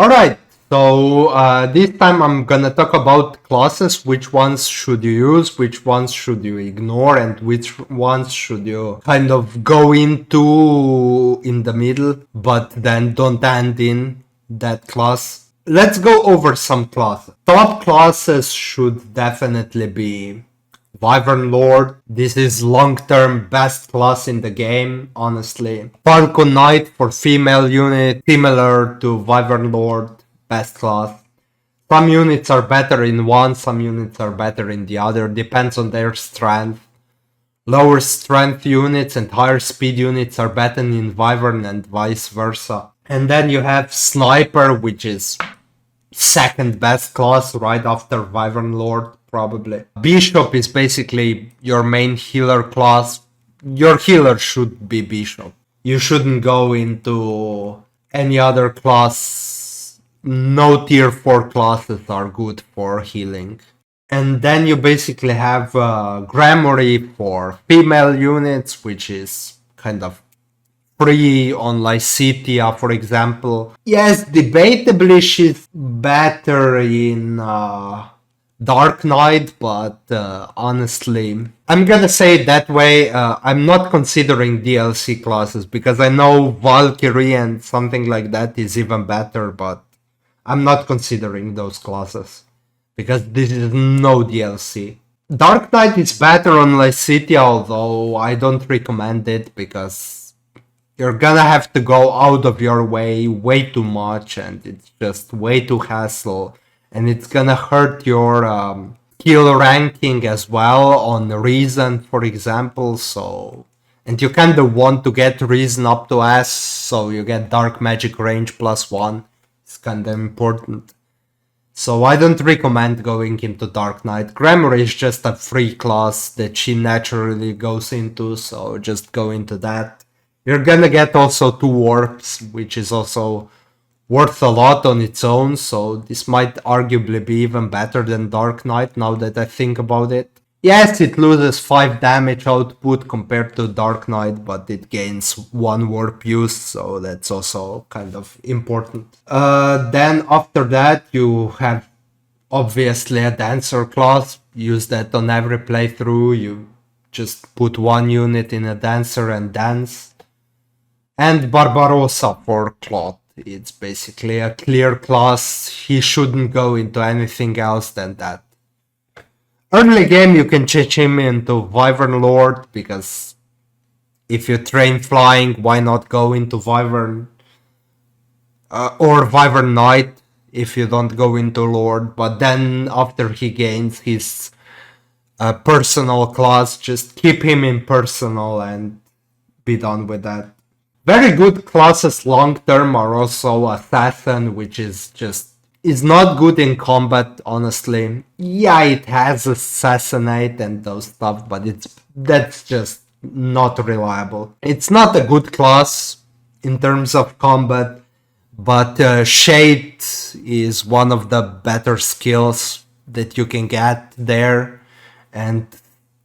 Alright, so this time I'm gonna talk about classes, which ones should you use, which ones should you ignore, and which ones should you kind of go into in the middle, but then don't end in that class. Let's go over some classes. Top classes should definitely be Wyvern Lord. This is long-term best class in the game, honestly. Falcon Knight for female unit, similar to Wyvern Lord, best class. Some units are better in one, some units are better in the other, depends on their strength. Lower strength units and higher speed units are better in Wyvern and vice versa. And then you have Sniper, which is second best class right after Wyvern Lord, probably. Bishop is basically your main healer class. Your healer should be Bishop. You shouldn't go into any other class. No tier 4 classes are good for healing. And then you basically have Grammary for female units, which is kind of free on Lycitia, for example. Yes, debatably she's better in Dark Knight, but honestly, I'm gonna say it that way. I'm not considering DLC classes because I know Valkyrie and something like that is even better, but I'm not considering those classes because this is no DLC. Dark Knight is better on Lycitia, although I don't recommend it because you're gonna have to go out of your way too much, and it's just way too hassle, and it's gonna hurt your skill ranking as well on reason, for example. So, and you kinda want to get reason up to S, so you get dark magic range +1. It's kinda important. So I don't recommend going into Dark Knight. Grammar is just a free class that she naturally goes into, so just go into that. You're gonna get also 2 warps, which is also worth a lot on its own, so this might arguably be even better than Dark Knight now that I think about it. Yes, it loses 5 damage output compared to Dark Knight, but it gains 1 warp use, so that's also kind of important. Then after that you have obviously a Dancer class. Use that on every playthrough. You just put 1 unit in a Dancer and dance. And Barbarossa for Cloth. It's basically a clear class. He shouldn't go into anything else than that. Early game you can change him into Wyvern Lord, because if you train flying, why not go into Wyvern? Or Wyvern Knight if you don't go into Lord, but then after he gains his personal class, just keep him in personal and be done with that. Very good classes long term are also Assassin, which is not good in combat, honestly. Yeah, it has Assassinate and those stuff, but that's just not reliable. It's not a good class in terms of combat, but Shade is one of the better skills that you can get there, and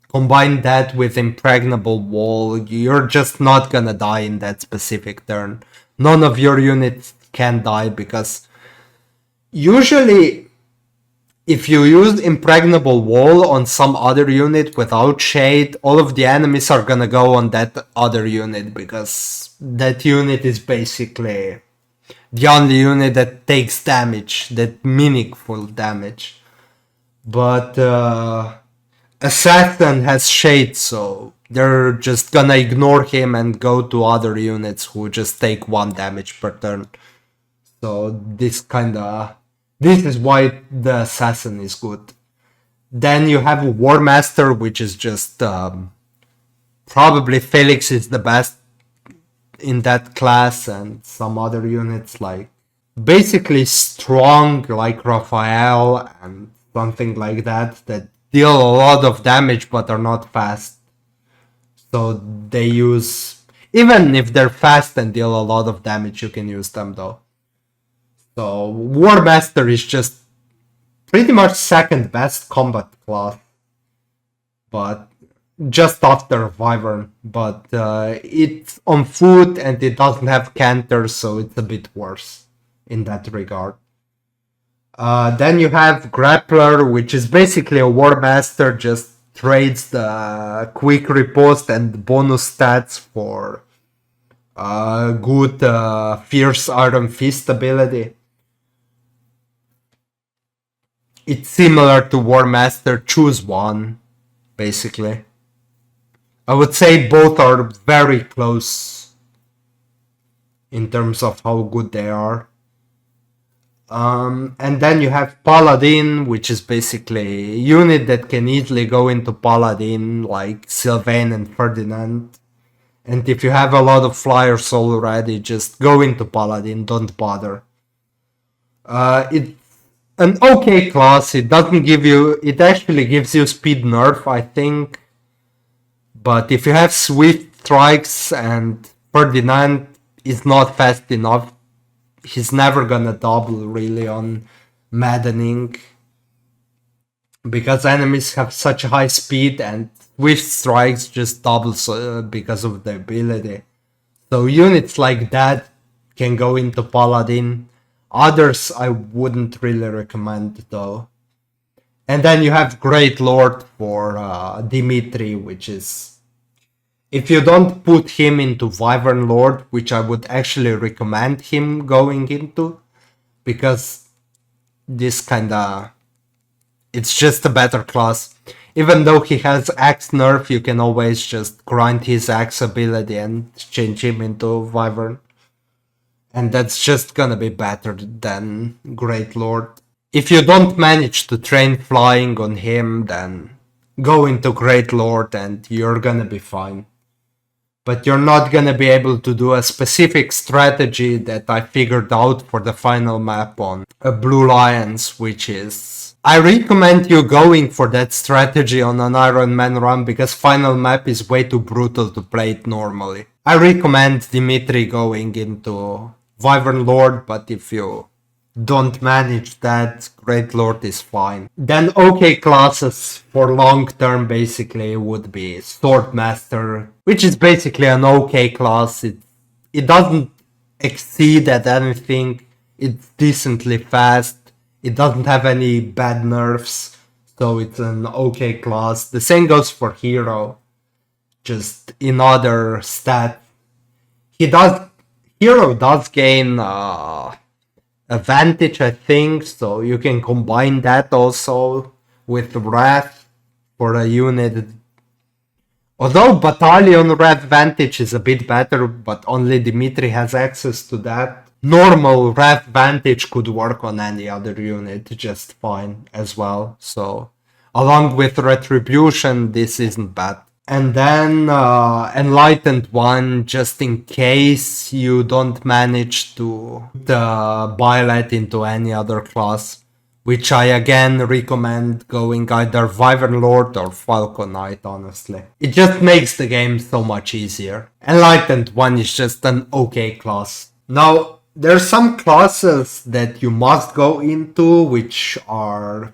combine that with Impregnable Wall, you're just not gonna die in that specific turn. None of your units can die, because usually if you use Impregnable Wall on some other unit without Shade, all of the enemies are gonna go on that other unit, because that unit is basically the only unit that takes damage, that meaningful damage. But Assassin has Shade, so they're just gonna ignore him and go to other units who just take 1 damage per turn. So this is why the Assassin is good. Then you have War Master, which is just probably Felix is the best in that class, and some other units like basically strong like Raphael and something like that deal a lot of damage but are not fast. So they use, even if they're fast and deal a lot of damage, you can use them though. So War Master is just pretty much second best combat class, but just after Wyvern, but it's on foot and it doesn't have canters, so it's a bit worse. in that regard. Then you have Grappler, which is basically a War Master, just trades the quick riposte and bonus stats for good Fierce Iron Fist ability. It's similar to War Master, choose one, basically. I would say both are very close in terms of how good they are. And then you have Paladin, which is basically a unit that can easily go into Paladin, like Sylvain and Ferdinand. And if you have a lot of flyers already, just go into Paladin, don't bother. It's an okay class, it doesn't give you, it actually gives you speed nerf, I think. But if you have Swift Strikes and Ferdinand is not fast enough, he's never gonna double really on Maddening. Because enemies have such a high speed and Swift Strikes just doubles because of the ability. So units like that can go into Paladin. Others I wouldn't really recommend though. And then you have Great Lord for Dimitri, which is... If you don't put him into Wyvern Lord, which I would actually recommend him going into, because this kinda... It's just a better class. Even though he has Axe nerf, you can always just grind his Axe ability and change him into Wyvern. And that's just gonna be better than Great Lord. If you don't manage to train flying on him, then go into Great Lord and you're gonna be fine. But you're not gonna be able to do a specific strategy that I figured out for the final map on Blue Lions, which is... I recommend you going for that strategy on an Ironman run because final map is way too brutal to play it normally. I recommend Dimitri going into Wyvern Lord, but if you don't manage that, Great Lord is fine. Then okay classes for long term basically would be Swordmaster, which is basically an okay class. It doesn't exceed at anything, it's decently fast, it doesn't have any bad nerfs, so it's an okay class. The same goes for Hero, just in other stats. Hero does gain advantage, I think, so you can combine that also with Wrath for a unit. Although Battalion Wrath Vantage is a bit better, but only Dimitri has access to that. Normal Wrath Vantage could work on any other unit just fine as well, so along with Retribution, this isn't bad. And then Enlightened One, just in case you don't manage to Byleth into any other class, which I again recommend going either Wyvern Lord or Falcon Knight, honestly. It just makes the game so much easier. Enlightened One is just an okay class. Now, there's some classes that you must go into, which are...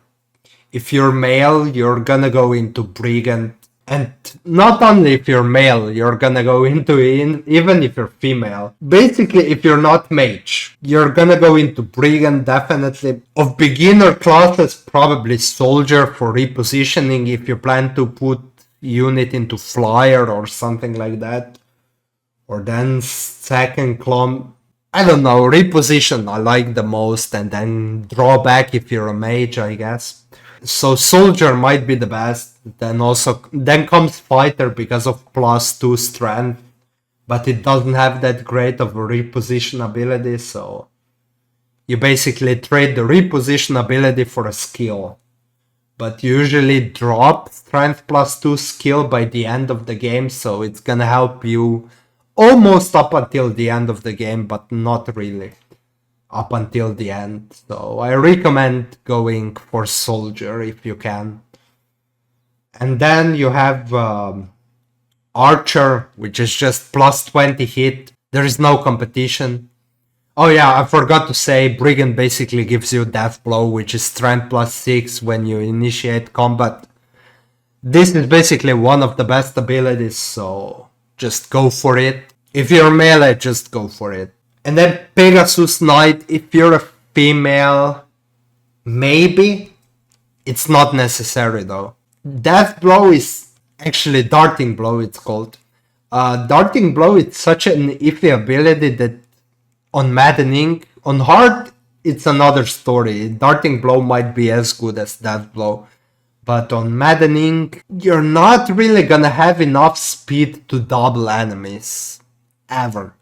If you're male, you're gonna go into Brigand. And not only if you're male, you're gonna go into it, even if you're female. Basically, if you're not mage, you're gonna go into Brigand, definitely. Of beginner classes, probably Soldier for repositioning if you plan to put unit into Flyer or something like that. Or then second clump. I don't know, reposition I like the most, and then draw back if you're a mage, I guess. So Soldier might be the best. Then comes Fighter because of +2 strength, but it doesn't have that great of a reposition ability, so you basically trade the reposition ability for a skill. But you usually drop strength +2 skill by the end of the game, so it's gonna help you almost up until the end of the game, but not really up until the end. So I recommend going for Soldier if you can. And then you have Archer, which is just +20 hit. There is no competition. Oh yeah, I forgot to say, Brigand basically gives you Death Blow, which is strength +6 when you initiate combat. This is basically one of the best abilities, so just go for it. If you're melee, just go for it. And then Pegasus Knight, if you're a female, maybe. It's not necessary though. Death Blow is actually Darting Blow, it's called. Darting Blow, it's such an iffy ability that on Maddening, on hard, it's another story. Darting Blow might be as good as Death Blow. But on Maddening, you're not really gonna have enough speed to double enemies. Ever.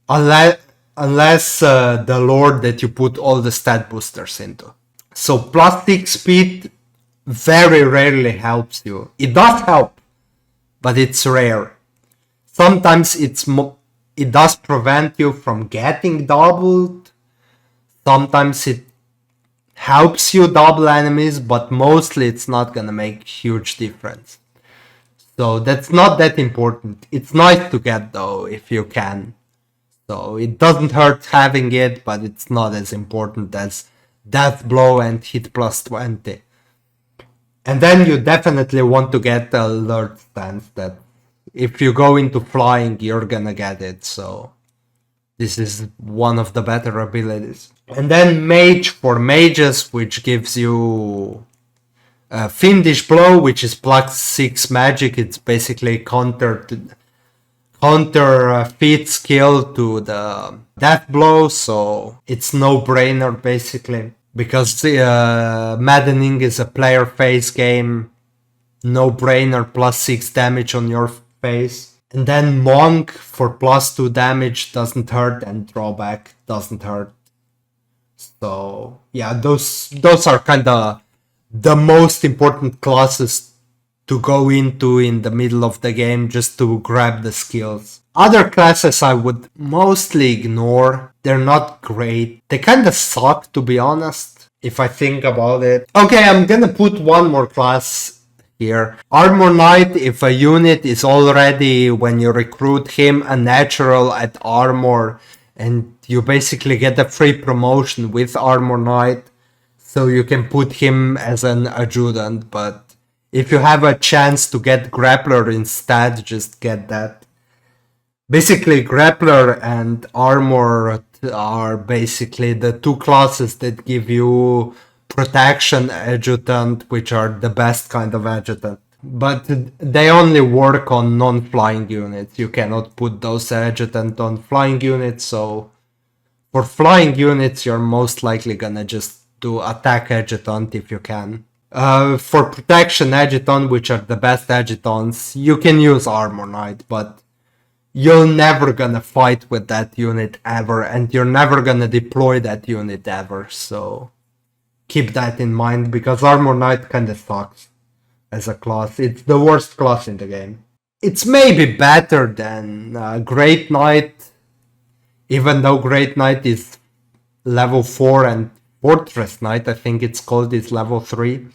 Unless the lore that you put all the stat boosters into. So plus 6 speed very rarely helps you. It does help, but it's rare. Sometimes it does prevent you from getting doubled. Sometimes it helps you double enemies, but mostly it's not gonna make huge difference. So that's not that important. It's nice to get though, if you can. So it doesn't hurt having it, but it's not as important as Death Blow and Hit plus 20. And then you definitely want to get the alert stance that if you go into flying, you're gonna get it. So this is one of the better abilities. And then Mage for mages, which gives you Fiendish Blow, which is plus 6 magic. It's basically counter feat skill to the Death Blow, so it's no brainer basically. Because Maddening is a player phase game, no brainer, plus 6 damage on your face. And then Monk for plus 2 damage doesn't hurt, and Drawback doesn't hurt. So yeah, those are kinda the most important classes to go into in the middle of the game just to grab the skills. Other classes I would mostly ignore. They're not great. They kinda suck, to be honest, if I think about it. Okay, I'm gonna put one more class here. Armor Knight, if a unit is already, when you recruit him, a natural at armor, and you basically get a free promotion with Armor Knight, so you can put him as an adjutant, but if you have a chance to get Grappler instead, just get that. Basically, Grappler and Armor are basically the two classes that give you Protection Adjutant, which are the best kind of adjutant. But they only work on non-flying units. You cannot put those adjutant on flying units, so for flying units, you're most likely gonna just do Attack Adjutant if you can. For Protection Adjutant, which are the best adjutants, you can use Armor Knight, but you're never gonna fight with that unit ever, and you're never gonna deploy that unit ever, so keep that in mind, because Armor Knight kinda sucks as a class. It's the worst class in the game. It's maybe better than Great Knight, even though Great Knight is level 4 and Fortress Knight, I think it's called, is level 3.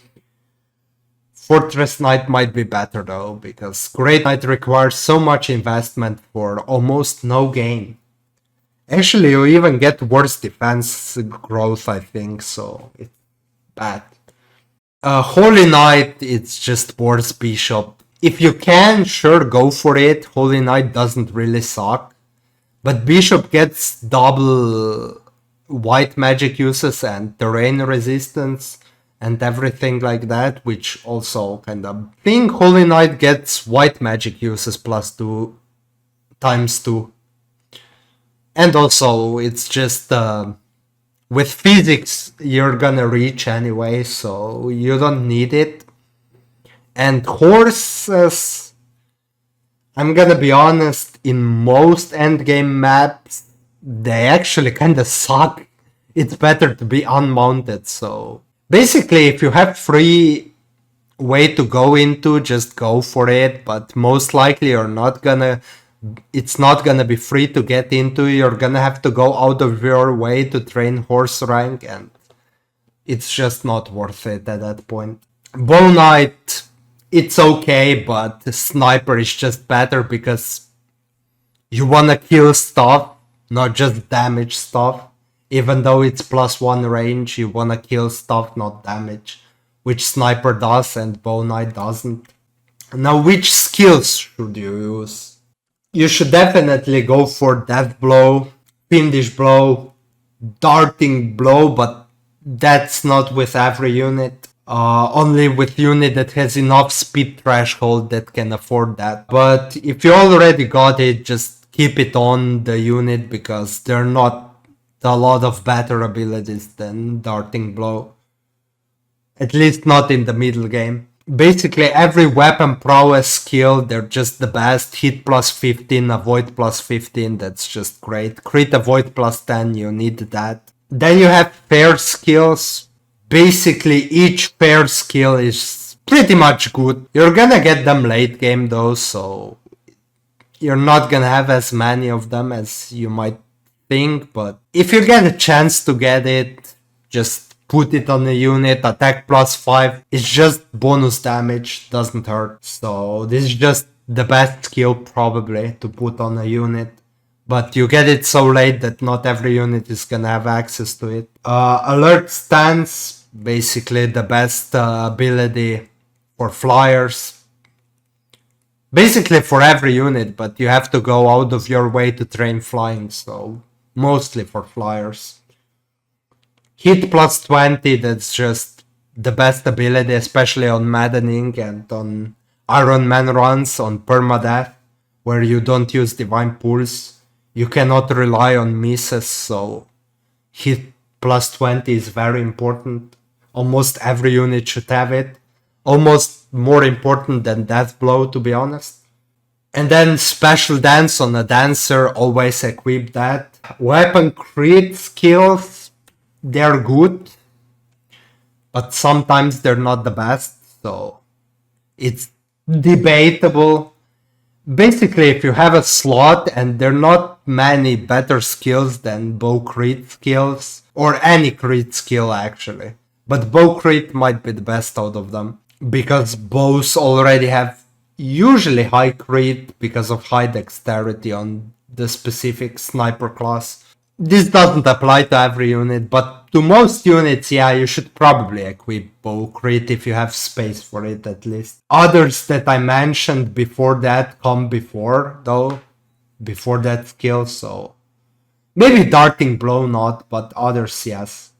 Fortress Knight might be better though, because Great Knight requires so much investment for almost no gain. Actually, you even get worse defense growth, I think, so it's bad. Holy Knight, it's just worse Bishop. If you can, sure, go for it. Holy Knight doesn't really suck. But Bishop gets double white magic uses and terrain resistance and everything like that, which also kind of... I think Holy Knight gets white magic uses plus 2 times 2. And also, it's just... with physics, you're gonna reach anyway, so you don't need it. And horses, I'm gonna be honest, in most endgame maps, they actually kinda suck. It's better to be unmounted, so... Basically, if you have free way to go into, just go for it, but most likely you're not gonna... It's not gonna be free to get into. You're gonna have to go out of your way to train horse rank, and it's just not worth it at that point. Bow Knight, it's okay, but Sniper is just better because you wanna kill stuff, not just damage stuff. Even though it's +1 range, you wanna kill stuff, not damage, which Sniper does and Bow Knight doesn't. Now, which skills should you use? You should definitely go for Death Blow, fiendish blow, darting blow, but that's not with every unit. Only with unit that has enough speed threshold that can afford that. But if you already got it, just keep it on the unit because they're not a lot of better abilities than darting blow. At least not in the middle game. Basically every weapon prowess skill, they're just the best. Hit plus 15, avoid plus 15, that's just great. Crit avoid plus 10, you need that. Then you have fair skills. Basically each fair skill is pretty much good. You're gonna get them late game though, so you're not gonna have as many of them as you might think, but if you get a chance to get it, just put it on a unit. Attack plus 5 is just bonus damage, doesn't hurt. So this is just the best skill probably to put on a unit. But you get it so late that not every unit is gonna have access to it. Alert Stance, basically the best ability for flyers. Basically for every unit, but you have to go out of your way to train flying, so mostly for flyers. Hit plus 20, that's just the best ability, especially on Maddening and on Ironman runs, on permadeath, where you don't use Divine Pulse. You cannot rely on misses, so hit plus 20 is very important. Almost every unit should have it. Almost more important than Death Blow, to be honest. And then Special Dance on a Dancer, always equip that. Weapon crit skills, they're good, but sometimes they're not the best, so it's debatable. Basically, if you have a slot and there are not many better skills than bow crit skills, or any crit skill actually, but bow crit might be the best out of them, because bows already have usually high crit because of high dexterity on the specific sniper class. This doesn't apply to every unit, but to most units, yeah, you should probably equip bow crit if you have space for it at least. Others that I mentioned before that come before, though, before that skill, so maybe darting blow not, but others yes.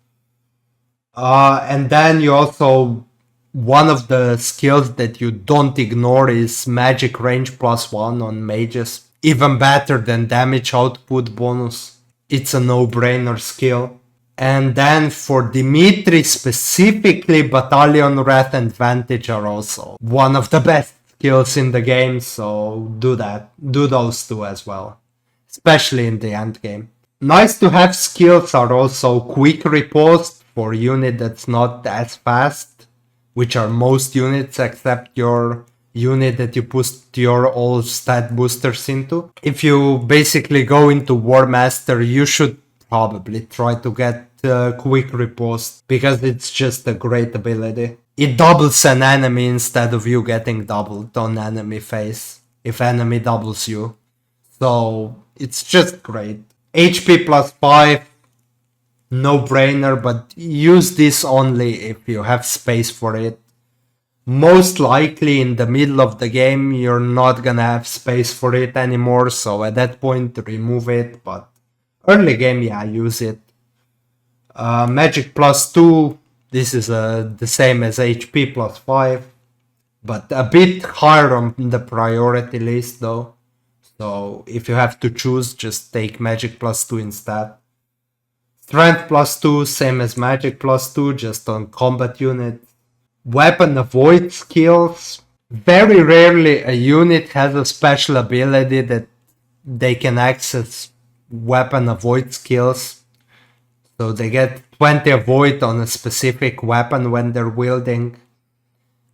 And then you also, one of the skills that you don't ignore is magic range plus 1 on mages. Even better than damage output bonus. It's a no-brainer skill. And then for Dimitri specifically, Battalion Wrath and Vantage are also one of the best skills in the game, so do that. Do those two as well. Especially in the end game. Nice to have skills are also Quick Riposte for unit that's not as fast, which are most units except your unit that you put your all stat boosters into. If you basically go into War Master, you should probably try to get Quick Riposte, because it's just a great ability. It doubles an enemy instead of you getting doubled on enemy face, if enemy doubles you. So it's just great. HP plus 5, no brainer, but use this only if you have space for it. Most likely in the middle of the game you're not gonna have space for it anymore, so at that point remove it, but early game, yeah, use it. Magic plus 2, this is the same as HP plus 5, but a bit higher on the priority list though. So if you have to choose, just take Magic plus 2 instead. Strength plus 2, same as Magic plus 2, just on combat units. Weapon avoid skills. Very rarely a unit has a special ability that they can access weapon avoid skills. So they get 20 avoid on a specific weapon when they're wielding.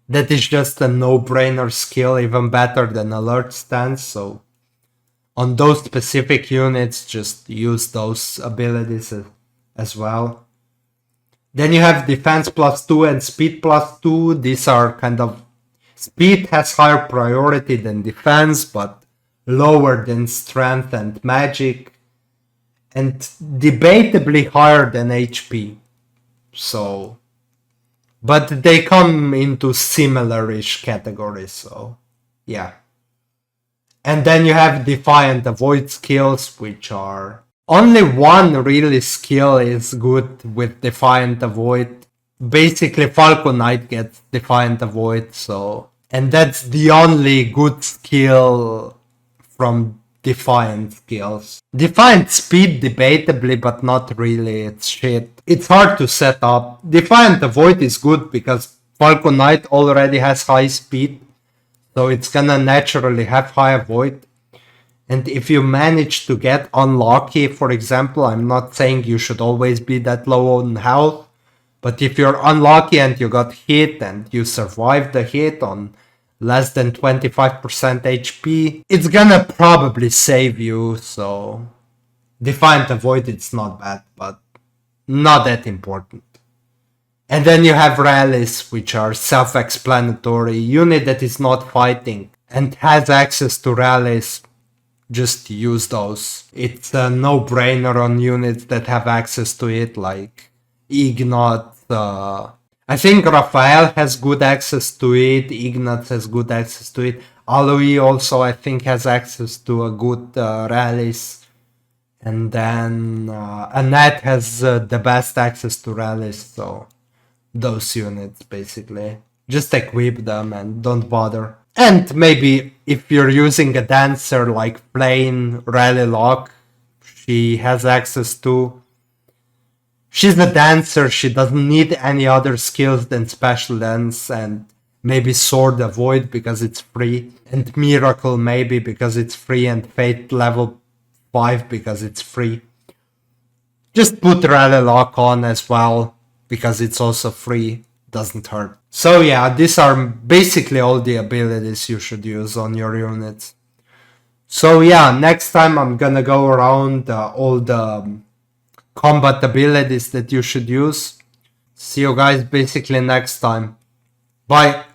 That is just a no-brainer skill, even better than alert stance, so on those specific units just use those abilities as well. Then you have defense plus 2 and speed plus 2. These are kind of... Speed has higher priority than defense, but lower than strength and magic. And debatably higher than HP. So... But they come into similar-ish categories, so... Yeah. And then you have Defiant Avoid skills, which are Only one really skill is good with Defiant Avoid. Basically, Falcon Knight gets Defiant Avoid, so... And that's the only good skill from Defiant skills. Defiant Speed, debatably, but not really, it's shit. It's hard to set up. Defiant Avoid is good because Falcon Knight already has high speed, so it's gonna naturally have high avoid. And if you manage to get unlucky, for example, I'm not saying you should always be that low on health, but if you're unlucky and you got hit and you survive the hit on less than 25% HP, it's gonna probably save you, so... Defiant Avoid, it's not bad, but not that important. And then you have rallies, which are self-explanatory. Unit that is not fighting and has access to rallies, just use those. It's a no-brainer on units that have access to it, like Ignat. I think Raphael has good access to it, Ignat has good access to it, Aloy also I think has access to a good rallies, and then Annette has the best access to rallies, so those units basically. Just equip them and don't bother. And maybe if you're using a dancer like plain Rally Lock, she has access to. She's a dancer, she doesn't need any other skills than Special Dance and maybe Sword Avoid because it's free, and Miracle maybe because it's free, and Fate level 5 because it's free. Just put Rally Lock on as well because it's also free, doesn't hurt. So yeah, these are basically all the abilities you should use on your units. So yeah, next time I'm gonna go around all the combat abilities that you should use. See you guys basically next time. Bye!